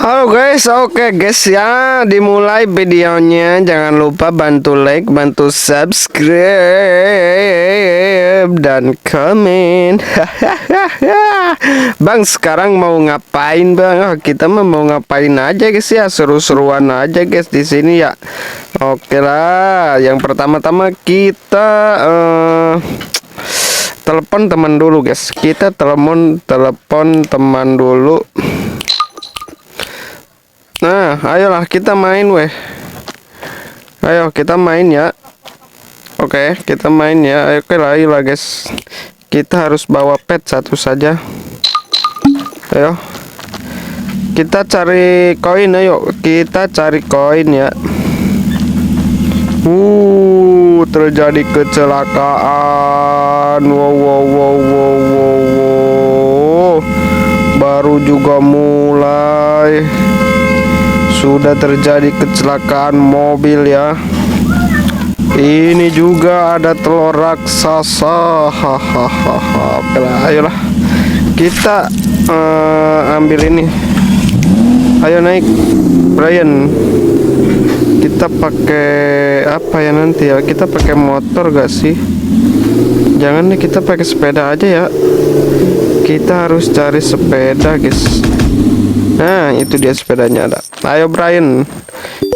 Halo guys, oke guys ya, dimulai videonya. Jangan lupa bantu like, bantu subscribe dan komen. Bang, sekarang mau ngapain bang? Oh, kita mau ngapain aja guys ya, seru-seruan aja guys di sini ya. Oke lah, yang pertama-tama kita telepon teman dulu guys. Kita telepon teman dulu. Nah, ayolah kita main weh. Ayo kita main ya. Oke, kita main ya. Ayolah guys. Kita harus bawa pet satu saja. Ayo. Kita cari koin, ayo. Kita cari koin ya. Terjadi kecelakaan. Wow. Baru juga mulai sudah terjadi kecelakaan mobil ya. Ini juga ada telur raksasa. Hahaha. Oke lah, ayolah kita ambil ini. Ayo naik Brian. Kita pakai apa ya nanti ya? Kita pakai motor gak sih? Jangan nih, kita pakai sepeda aja ya. Kita harus cari sepeda guys. Nah, itu dia sepedanya ada. Ayo Brian,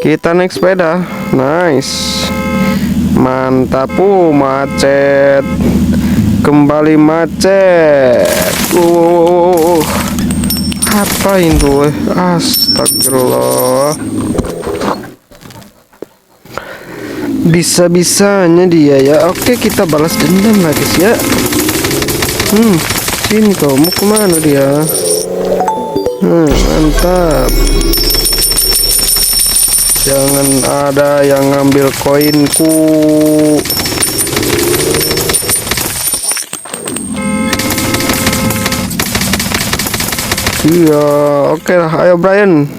kita naik sepeda. Nice, mantap. Macet, kembali macet. Apa itu? Astagfirullah. Bisa-bisanya dia ya. Oke, kita balas dendam lah guys ya. Sini kau, mau kemana dia? Mantap. Jangan ada yang ngambil koinku. Iya, oke lah. Ayo Brian.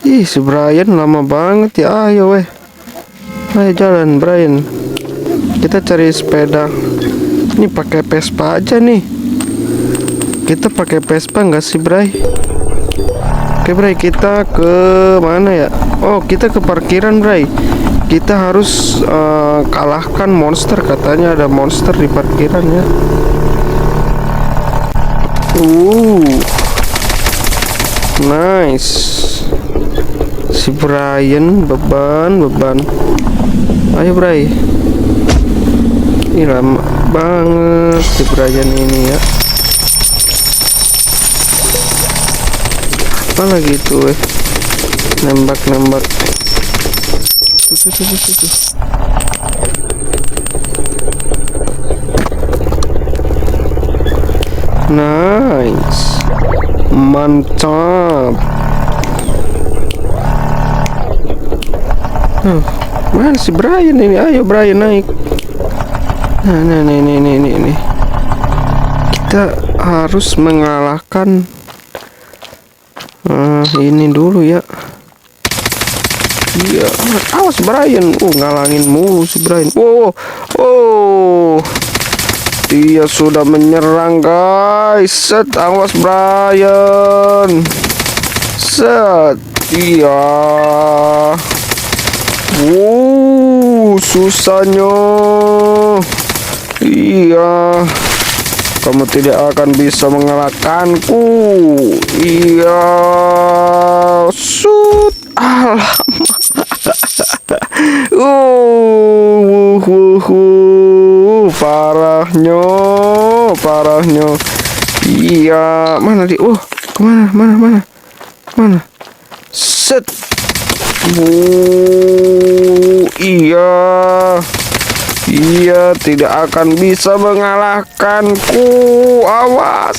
Ih, si Brian lama banget ya. Ayo weh. Ayo jalan Brian. Kita cari sepeda. Ini pakai Vespa aja nih. Kita pakai Vespa nggak sih Bray? Oke Bray, kita ke mana ya? Oh, kita ke parkiran Bray. Kita harus kalahkan monster. Katanya ada monster di parkiran ya. Nice. Si Brian beban. Ayo Bray. Ini lama banget si Brian ini ya. Apa lagi itu nembak tuh. Nice, mantap. Mana si Brian ini? Ayo Brian naik. Nah, nih. Kita harus mengalahkan ini dulu ya. Iya, awas Brian. Ngalangin mulu si Brian. Dia sudah menyerang guys. Set, awas Brian. Set. Iya. Susahnya. Iya. Kamu tidak akan bisa mengalahkanku. Iya. Shoot. Alamak. Parahnya. Iya. Mana dia? Kemana? Mana? Set. Iya, tidak akan bisa mengalahkanku. Awas.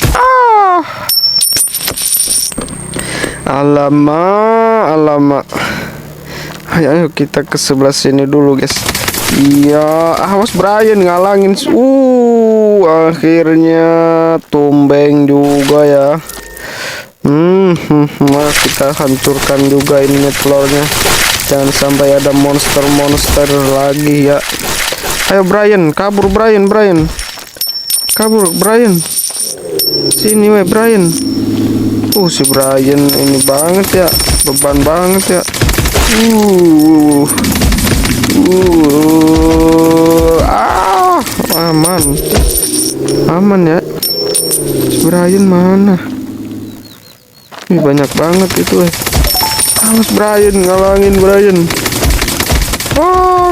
Alamak. Ayo kita ke sebelah sini dulu guys. Iya, awas Brian ngalangin. Akhirnya tumbeng juga ya. Kita hancurkan juga ini telurnya. Jangan sampai ada monster lagi ya. Ayo Brian, kabur Brian. Kabur Brian. Sini weh Brian. Si Brian ini banget ya, beban banget ya. Aman, aman ya. Si Brian mana? Ini banyak banget itu. Awas Brian, ngalangin Brian.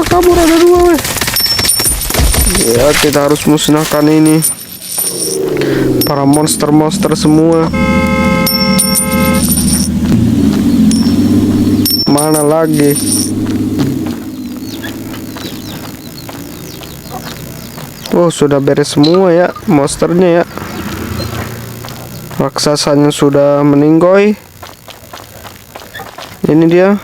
Kabur ada 2 ya, kita harus musnahkan ini para monster-monster semua. Mana lagi? Sudah beres semua ya monsternya ya. Raksasanya sudah meninggoy. Ini dia.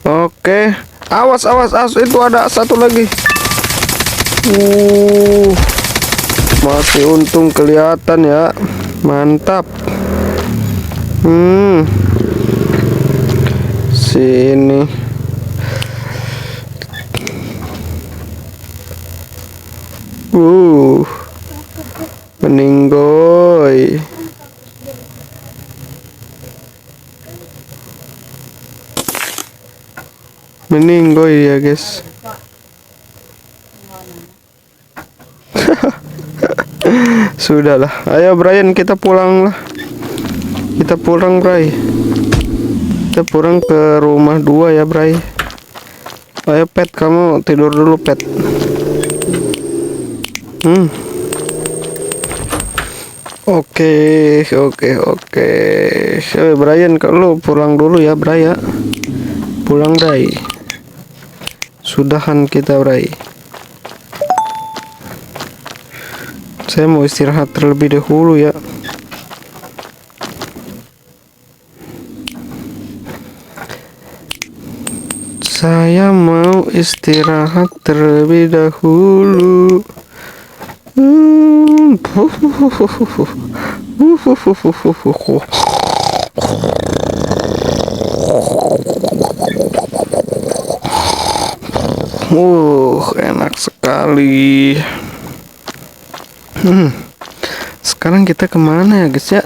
Oke, awas itu ada satu lagi. Masih untung kelihatan ya. Mantap. Sini. Meninggoy. Meninggoy ya guys. Sudahlah, ayo Brian, kita pulang lah. Kita pulang Bray. Kita pulang ke rumah 2 ya Bray. Ayo Pet, kamu tidur dulu Pet. Oke. Brian, kalau pulang dulu ya Bray ya. Pulang Bray. Sudahan kita Bray. Saya mau istirahat terlebih dahulu ya. Saya mau istirahat terlebih dahulu. Enak sekali. Sekarang kita kemana ya guys ya?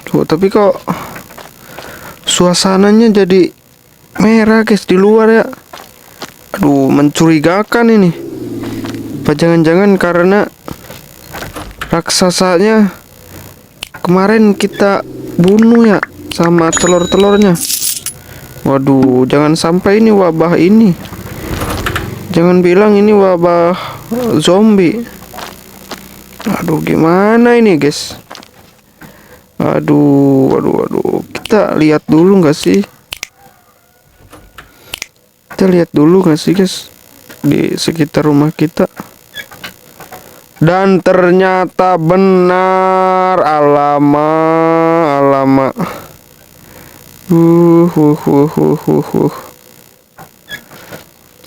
Tapi kok suasananya jadi merah guys di luar ya. Aduh, mencurigakan ini. Apa jangan-jangan karena raksasanya kemarin kita bunuh ya, sama telur-telurnya. Waduh, jangan sampai ini wabah ini. Jangan bilang ini wabah zombie. Aduh, gimana ini guys? Aduh. Kita lihat dulu nggak sih? Guys, di sekitar rumah kita. Dan ternyata benar, alamak.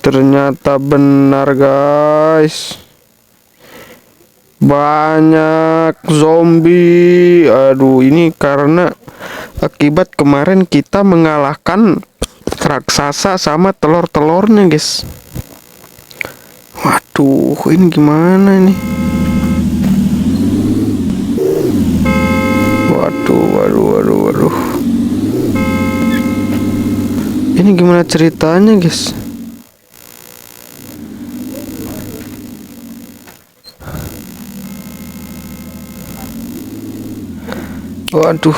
Ternyata benar guys. Banyak zombie. Aduh, ini karena akibat kemarin kita mengalahkan raksasa sama telur-telurnya guys. Waduh, ini gimana nih? Waduh. Ini gimana ceritanya guys? Waduh,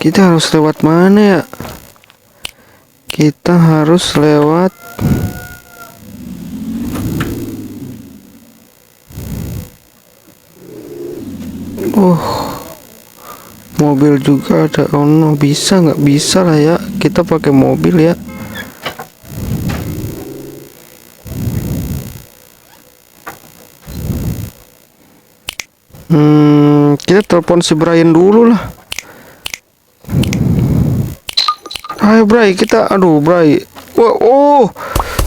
kita harus lewat mana ya? Kita harus lewat mobil juga ada. Oh no, nggak bisa lah ya, kita pakai mobil ya. Kita telepon si Brian dulu lah. Ayo Bray, kita, aduh Bray.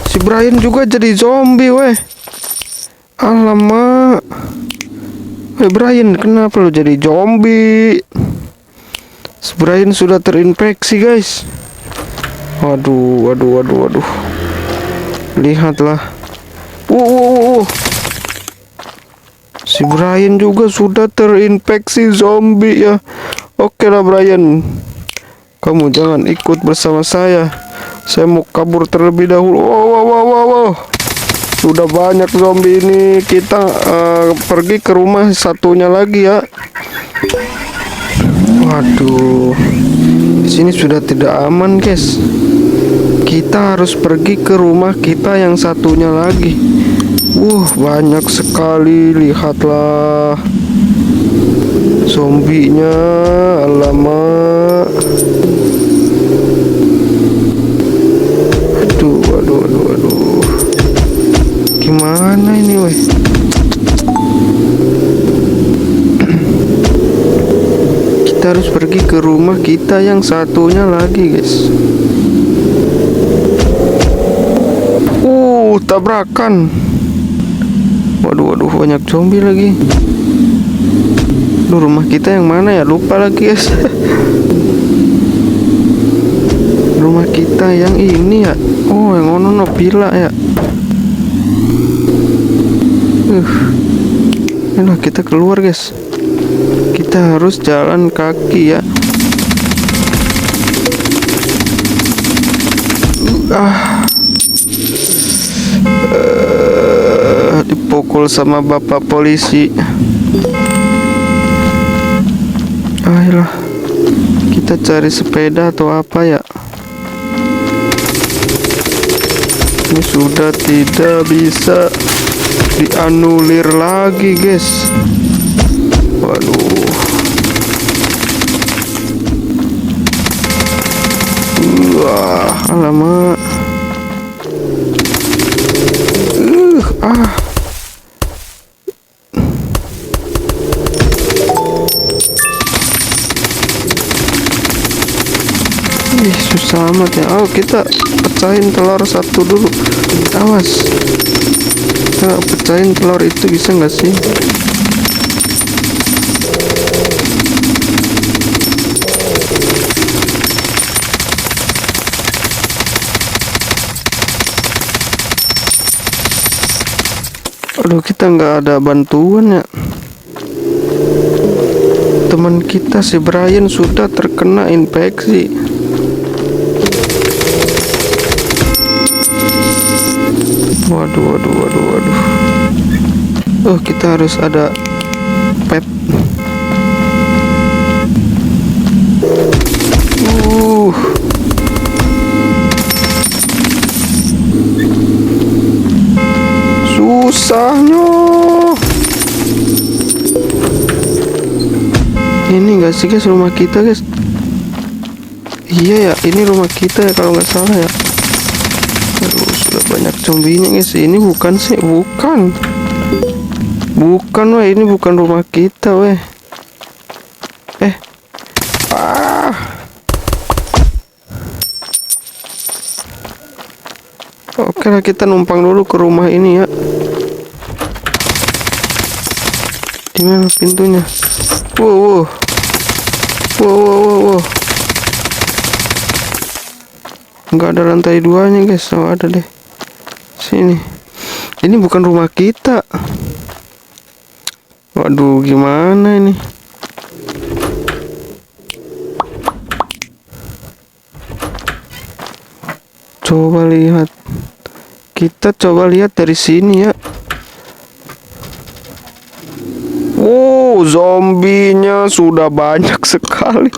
Si Brian juga jadi zombie weh. Alamak. Brian, kenapa lu jadi zombie? Si Brian sudah terinfeksi guys. Waduh. Lihatlah. Si Brian juga sudah terinfeksi zombie ya. Oke lah Brian, kamu jangan ikut bersama saya. Saya mau kabur terlebih dahulu. Wow, wow, wow, wow, wow. Sudah banyak zombie ini. Kita pergi ke rumah satunya lagi ya. Waduh, di sini sudah tidak aman guys. Kita harus pergi ke rumah kita yang satunya lagi. Banyak sekali. Lihatlah zombinya. Alamak. Aduh. Gimana ini weh? Kita harus pergi ke rumah kita yang satunya lagi guys. Tabrakan. Waduh, banyak zombie lagi. Rumah kita yang mana ya? Lupa lagi guys. Rumah kita yang ini ya. Yang ono pila ya. Nah, kita keluar guys. Kita harus jalan kaki ya. Dipukul sama bapak polisi. Ayolah, kita cari sepeda atau apa ya. Ini sudah tidak bisa dianulir lagi guys. Waduh. Alamak. Susah amat ya. Kita pecahin telur satu dulu. Awas. Kita pecahin telur itu bisa nggak sih? Aduh, kita nggak ada bantuan ya. Teman kita si Brian sudah terkena infeksi. Waduh. Kita harus ada pep. Susahnya. Ini enggak sih guys rumah kita guys? Iya ya, ini rumah kita ya kalau nggak salah ya. Aduh, sudah banyak zombinya guys. Ini bukan sih, bukan weh, ini bukan rumah kita weh. Oke lah, kita numpang dulu ke rumah ini ya. Dimana pintunya? Wow. Nggak ada lantai duanya guys. Ada deh. Sini. Ini bukan rumah kita. Waduh, gimana ini? Coba lihat. Kita coba lihat dari sini ya. Zombinya sudah banyak sekali.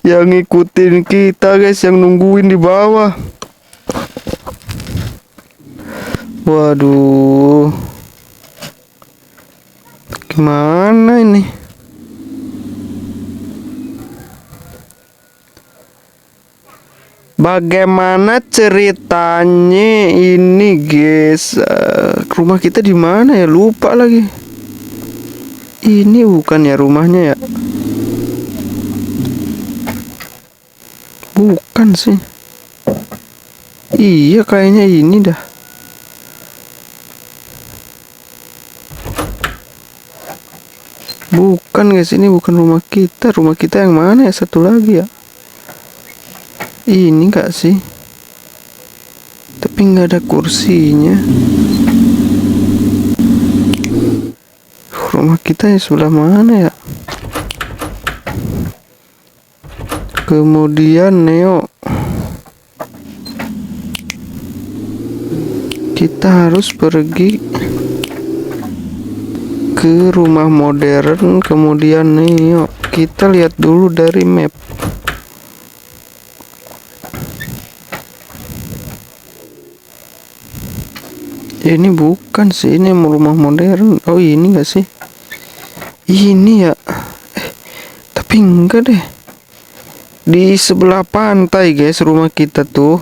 Yang ngikutin kita guys, yang nungguin di bawah. Waduh. Gimana ini? Bagaimana ceritanya ini guys? Rumah kita di mana ya? Lupa lagi. Ini bukan ya rumahnya ya? Bukan sih. Iya kayaknya ini dah. Bukan guys, ini bukan rumah kita. Rumah kita yang mana ya? Satu lagi ya. Ini enggak sih? Tapi nggak ada kursinya. Rumah kita di sebelah mana ya? Kemudian Neo, kita harus pergi ke rumah modern. Kemudian Neo, kita lihat dulu dari map. Ini bukan sih, ini rumah modern. Oh ini gak sih? Ini ya, tapi enggak deh. Di sebelah pantai guys rumah kita tuh.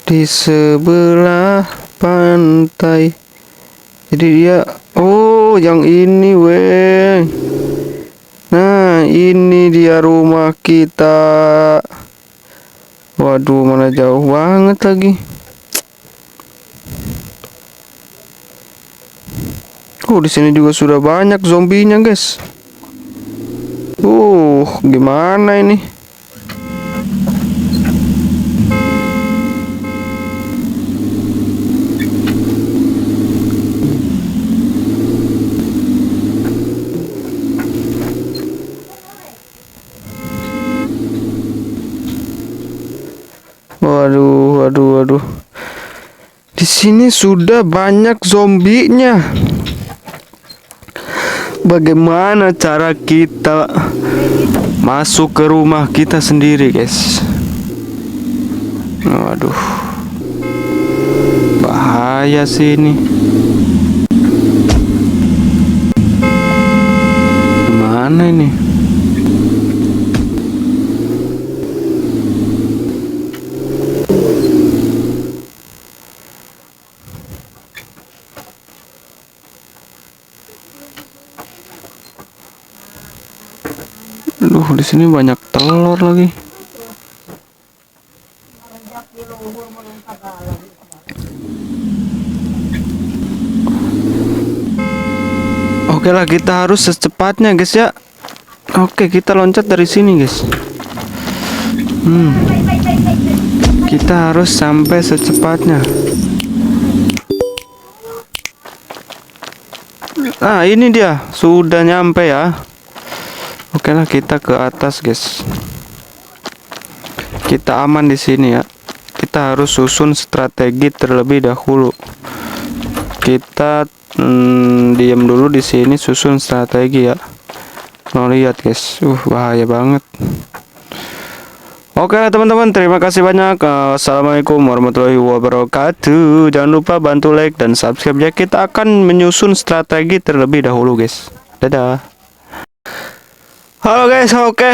Di sebelah pantai. Jadi dia, oh yang ini weh. Nah ini dia rumah kita. Waduh, mana jauh banget lagi. Oh, di sini juga sudah banyak zombinya, guys. Gimana ini? Waduh. Di sini sudah banyak zombinya. Bagaimana cara kita masuk ke rumah kita sendiri, guys? Waduh. Bahaya sih ini. Gimana ini? Di sini banyak telur lagi. Oke lah, kita harus secepatnya guys ya. Oke, kita loncat dari sini guys. Kita harus sampai secepatnya. Ah, ini dia sudah nyampe ya. Oke lah, kita ke atas guys. Kita aman di sini ya. Kita harus susun strategi terlebih dahulu. Kita diam dulu di sini, susun strategi ya. Mau lihat guys, bahaya banget. Oke teman-teman, terima kasih banyak. Assalamualaikum warahmatullahi wabarakatuh. Jangan lupa bantu like dan subscribe ya. Kita akan menyusun strategi terlebih dahulu guys. Dadah. Halo guys, oke.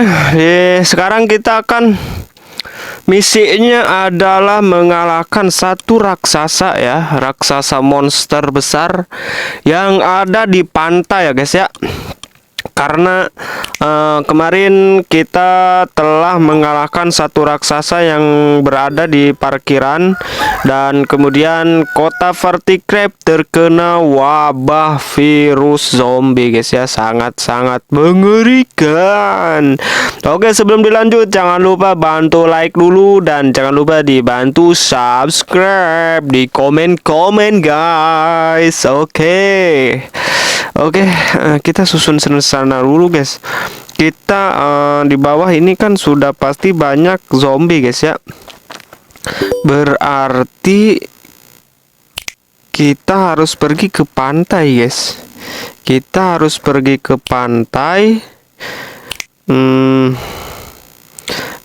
Sekarang kita akan, misinya adalah mengalahkan satu raksasa ya, raksasa monster besar yang ada di pantai ya guys ya. Karena kemarin kita telah mengalahkan satu raksasa yang berada di parkiran, dan kemudian kota Verticrap terkena wabah virus zombie guys ya, sangat-sangat mengerikan. Oke, sebelum dilanjut jangan lupa bantu like dulu dan jangan lupa dibantu subscribe, di komen-komen guys. Oke, kita susun sana dulu guys. Kita di bawah ini kan sudah pasti banyak zombie guys ya. Berarti kita harus pergi ke pantai guys. Kita harus pergi ke pantai.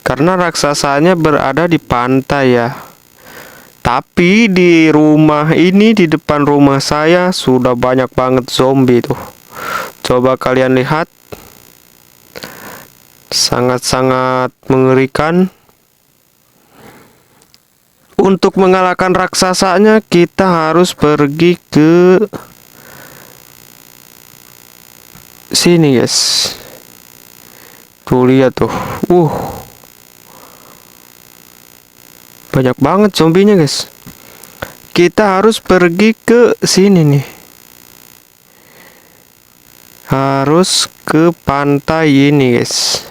Karena raksasanya berada di pantai ya. Tapi di rumah ini, di depan rumah saya sudah banyak banget zombie tuh. Coba kalian lihat. Sangat-sangat mengerikan. Untuk mengalahkan raksasanya kita harus pergi ke sini guys. Tuh lihat tuh. Banyak banget zombinya guys. Kita harus pergi ke sini nih. Harus ke pantai ini guys,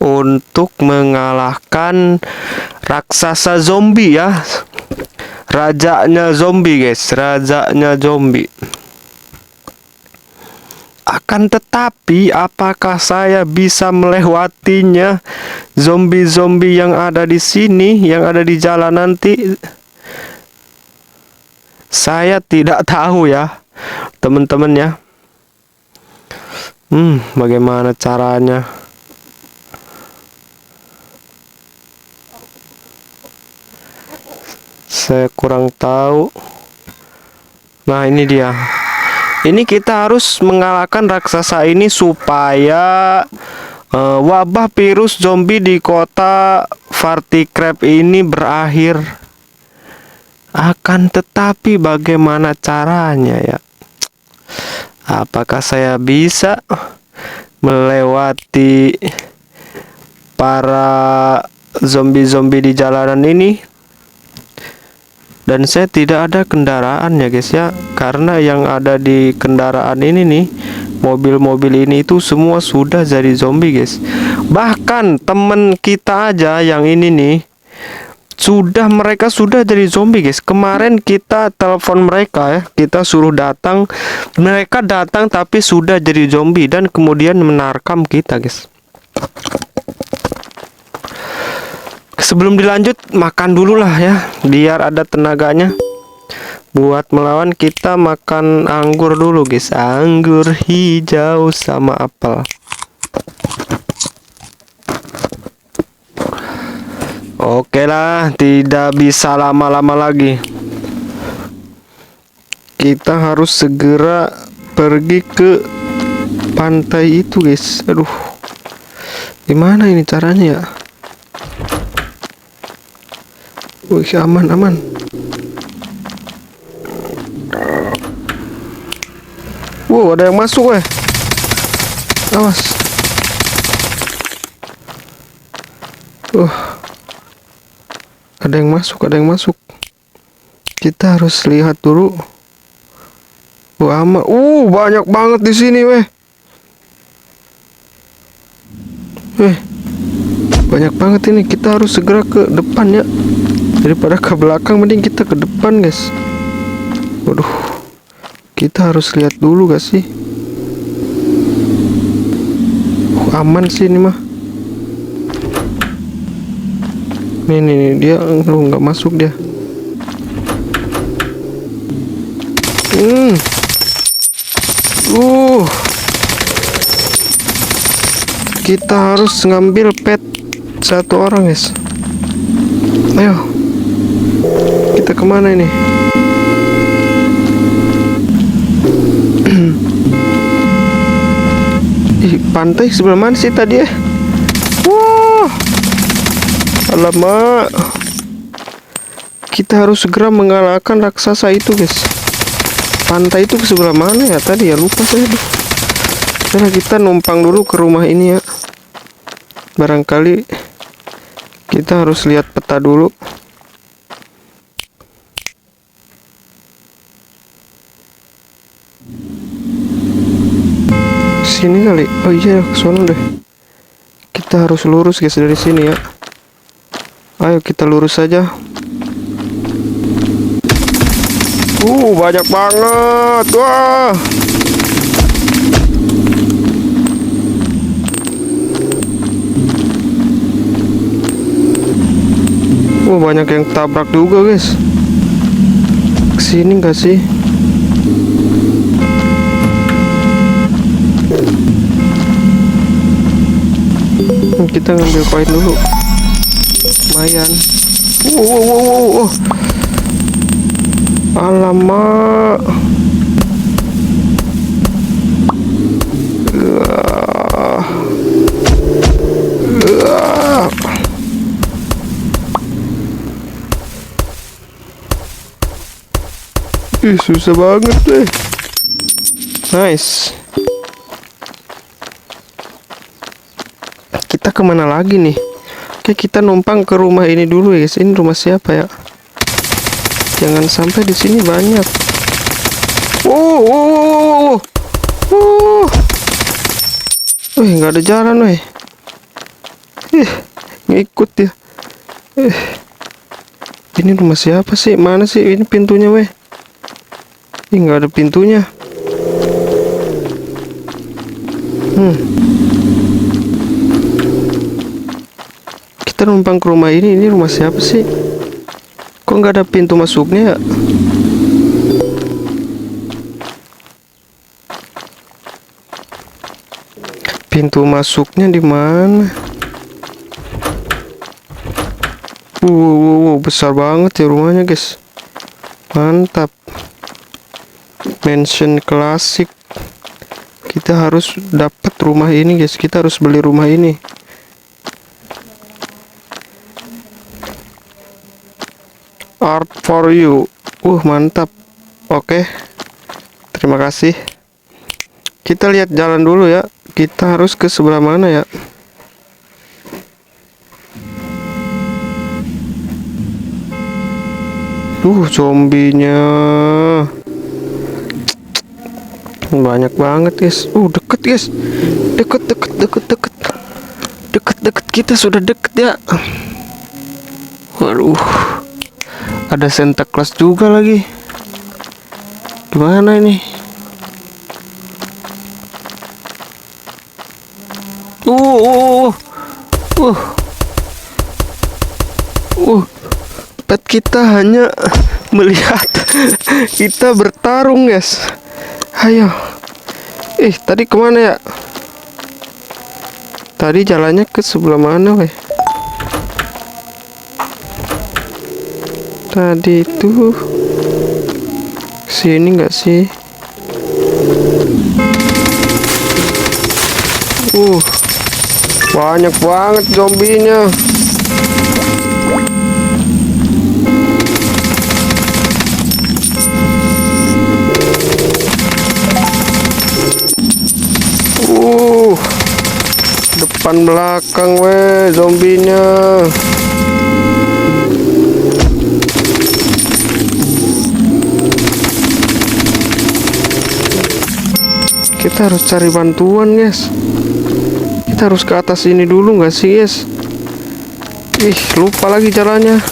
untuk mengalahkan raksasa zombie ya. Rajanya zombie, guys. Rajanya zombie. Akan tetapi, apakah saya bisa melewatinya? Zombie-zombie yang ada di sini, yang ada di jalan nanti, saya tidak tahu ya, teman-teman ya. Bagaimana caranya? Saya kurang tahu. Nah, ini dia. Ini kita harus mengalahkan raksasa ini supaya wabah virus zombie di kota Varticrap ini berakhir. Akan tetapi bagaimana caranya ya? Apakah saya bisa melewati para zombie-zombie di jalanan ini? Dan saya tidak ada kendaraan ya guys ya, karena yang ada di kendaraan ini nih, mobil-mobil ini itu semua sudah jadi zombie guys. Bahkan temen kita aja yang ini nih, mereka sudah jadi zombie guys. Kemarin kita telepon mereka ya, kita suruh datang, mereka datang tapi sudah jadi zombie dan kemudian menarkam kita guys. Sebelum dilanjut, makan dulu lah ya, biar ada tenaganya buat melawan. Kita makan anggur dulu guys, anggur hijau sama apel. Oke lah, tidak bisa lama-lama lagi. Kita harus segera pergi ke pantai itu guys. Aduh, gimana ini caranya ya? Wih, aman. Wow, ada yang masuk weh. Awas. Ada yang masuk. Kita harus lihat dulu. Aman. Banyak banget di sini weh. Banyak banget ini. Kita harus segera ke depan ya. Daripada ke belakang, mending kita ke depan guys. Waduh, kita harus lihat dulu gak sih? Aman sih ini mah. Nih dia nggak masuk dia. Kita harus ngambil pet satu orang guys. Ayo, kita kemana ini? Pantai sebelah mana sih tadi ya? Wah, alamak. Kita harus segera mengalahkan raksasa itu guys. Pantai itu ke sebelah mana ya tadi ya? Lupa saya. Nah, kita numpang dulu ke rumah ini ya. Barangkali kita harus lihat peta dulu. Sini kali. Oh iya, ke sana deh. Kita harus lurus guys dari sini ya. Ayo kita lurus saja. Banyak banget. Wah. Banyak yang tabrak juga guys. Kesini nggak sih? Kita ngambil koin dulu. Lumayan. Alamak. Susah banget deh. Nice. Kita kemana lagi nih? Oke, kita numpang ke rumah ini dulu ya guys. Ini rumah siapa ya? Jangan sampai di sini banyak. Nggak ada jalan weh. Ngikut ya. Ini rumah siapa sih? Mana sih ini pintunya, weh? Ih, nggak ada pintunya. Kita numpang ke rumah ini. Ini rumah siapa sih? Kok nggak ada pintu masuknya ya? Pintu masuknya di mana? Besar banget ya rumahnya, guys. Mantap. Mansion klasik. Kita harus dapat rumah ini, guys. Kita harus beli rumah ini. Art for you. Mantap. Oke. Terima kasih. Kita lihat jalan dulu ya. Kita harus ke sebelah mana ya? Zombinya banyak banget, guys. Deket, guys. Deket. Kita sudah deket ya. Waduh, ada Santa Claus juga lagi. Gimana ini? Pet kita hanya melihat kita bertarung, guys. Ayo. Tadi kemana ya? Tadi jalannya ke sebelah mana, weh? Tadi itu sini nggak sih? Banyak banget zombinya. Depan belakang, weh, zombinya. Kita harus cari bantuan, guys. Kita harus ke atas ini dulu nggak sih, guys? Lupa lagi jalannya.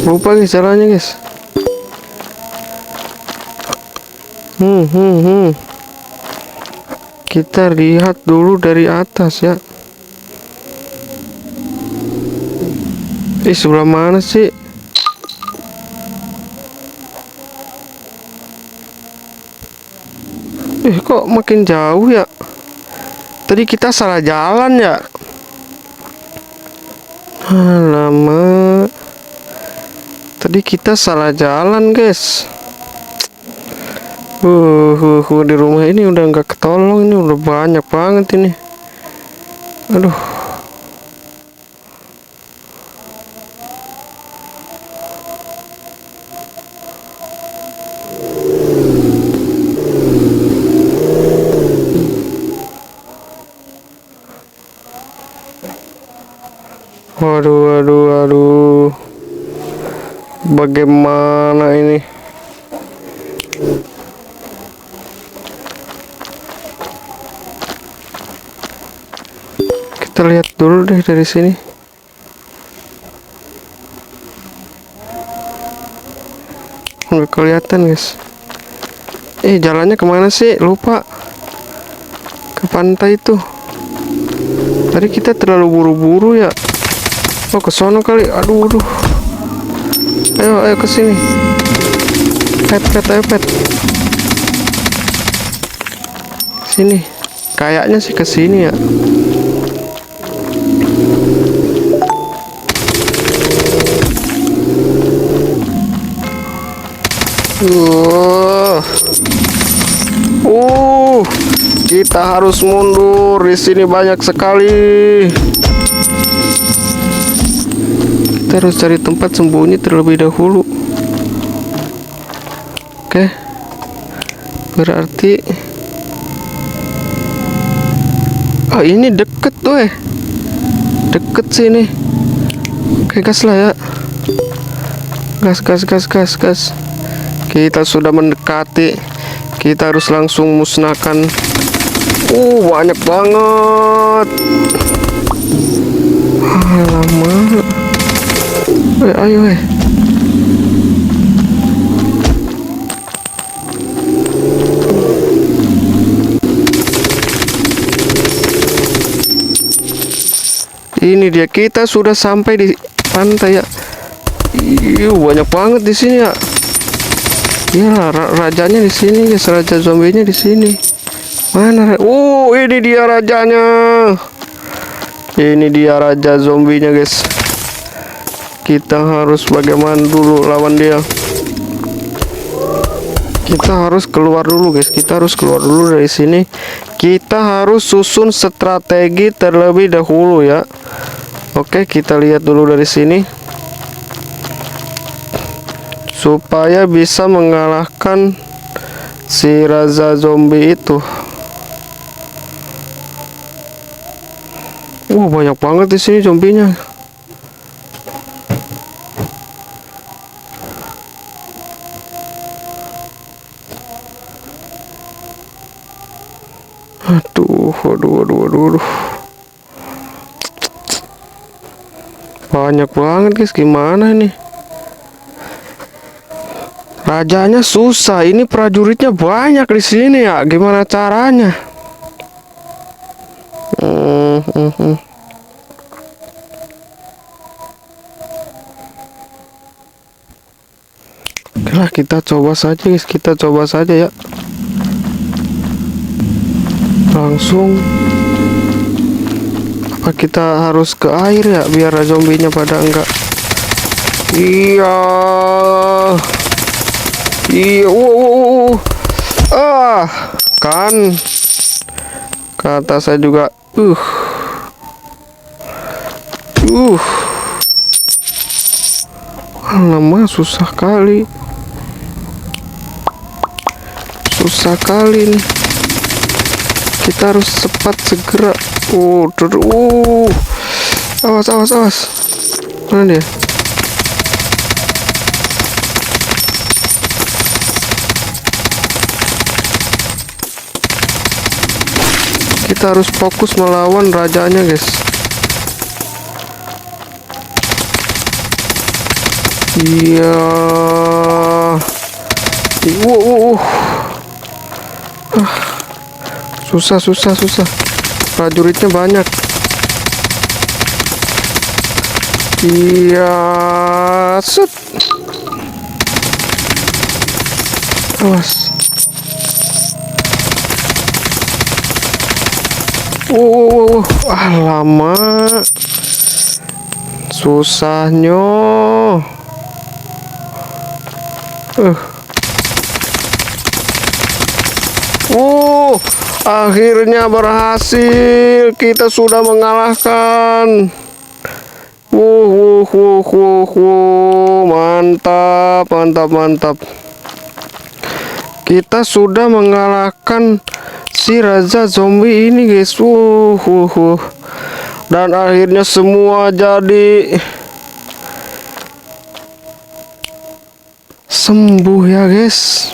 Lupa guys caranya, guys. Kita lihat dulu dari atas ya. Sebelah mana sih? Kok makin jauh ya? Tadi kita salah jalan ya? Alamak. Tadi kita salah jalan, guys. Di rumah ini udah nggak ketolong. Ini udah banyak banget ini. Aduh. Waduh. Bagaimana ini? Kita lihat dulu deh dari sini. Nggak kelihatan, guys. Jalannya kemana sih? Lupa. Ke pantai itu. Tadi kita terlalu buru-buru ya. Ke sono kali. Aduh. Ayo ke sini. Pet. Sini. Kayaknya sih ke sini ya. Kita harus mundur. Di sini banyak sekali. Kita harus cari tempat sembunyi terlebih dahulu. Oke. Berarti ini deket tuh deket sini. Oke, gas lah ya. Gas. Kita sudah mendekati. Kita harus langsung musnahkan. Banyak banget. Lama. Ayo. Ini dia, kita sudah sampai di pantai ya. Banyak banget di sini ya. Ya, rajanya di sini guys, raja zombinya di sini. Mana? Ini dia rajanya. Ini dia raja zombinya guys. Kita harus bagaimana dulu lawan dia? Kita harus keluar dulu guys. Kita harus keluar dulu dari sini. Kita harus susun strategi terlebih dahulu ya. Oke, kita lihat dulu dari sini supaya bisa mengalahkan si raja zombie itu. Banyak banget di sini zombinya. Aduh. Banyak banget guys, gimana ini? Rajanya susah, ini prajuritnya banyak di sini ya. Gimana caranya? Oke lah, kita coba saja guys, kita coba saja ya. Langsung. Apa kita harus ke air ya biar zombinya pada enggak? Iya. Kan kata saya juga. Lama, susah kali nih. Kita harus cepat segera. Awas. Mana dia? Kita harus fokus melawan rajanya guys. Iya. Susah. Prajuritnya banyak. Iya. Set. Awas. Lama. Susahnya. Akhirnya berhasil. Kita sudah mengalahkan. Mantap. Kita sudah mengalahkan si raja zombie ini guys. Dan akhirnya semua jadi sembuh ya guys.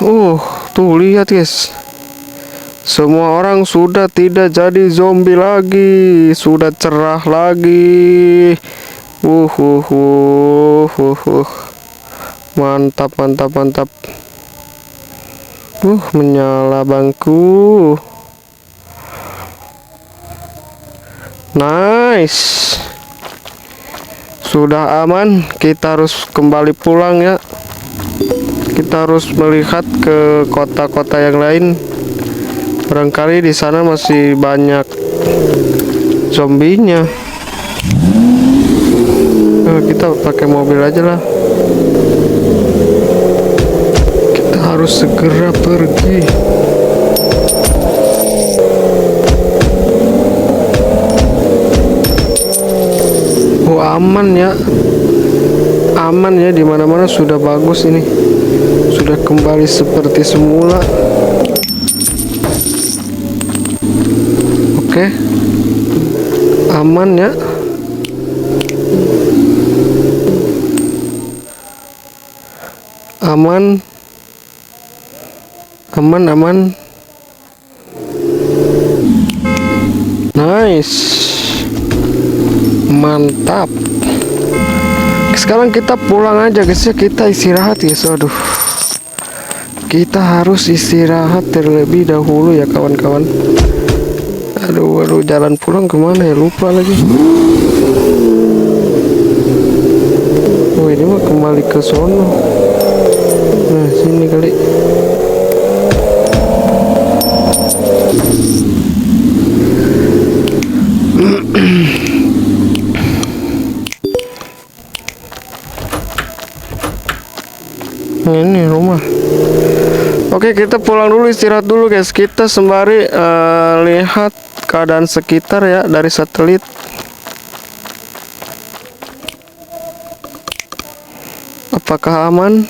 Tuh lihat guys. Semua orang sudah tidak jadi zombie lagi, sudah cerah lagi. Mantap. Menyala bangku. Nice. Sudah aman, kita harus kembali pulang ya. Kita harus melihat ke kota-kota yang lain. Barangkali di sana masih banyak zombinya. Kita pakai mobil aja lah. Kita harus segera pergi. Aman ya, dimana-mana sudah bagus ini. Sudah kembali seperti semula. Oke, aman ya. Aman, aman. Nice. Mantap. Sekarang kita pulang aja guys ya. Kita istirahat guys. Aduh, kita harus istirahat terlebih dahulu ya kawan-kawan. Aduh, jalan pulang kemana ya, lupa lagi. Oh, ini mah kembali ke sono. Nah, sini kali. Ini rumah. Oke, kita pulang dulu, istirahat dulu guys. Kita sembari lihat keadaan sekitar ya dari satelit. Apakah aman?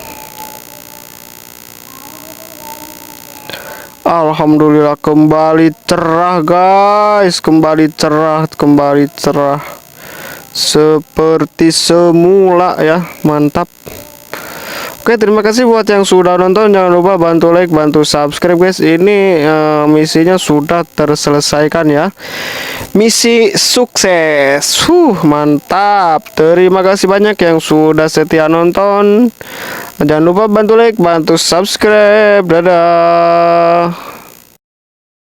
Alhamdulillah kembali cerah guys. Kembali cerah seperti semula ya. Mantap. Oke, terima kasih buat yang sudah nonton. Jangan lupa bantu like, bantu subscribe guys. Ini misinya sudah terselesaikan ya. Misi sukses. Mantap. Terima kasih banyak yang sudah setia nonton. Jangan lupa bantu like, bantu subscribe. Dadah.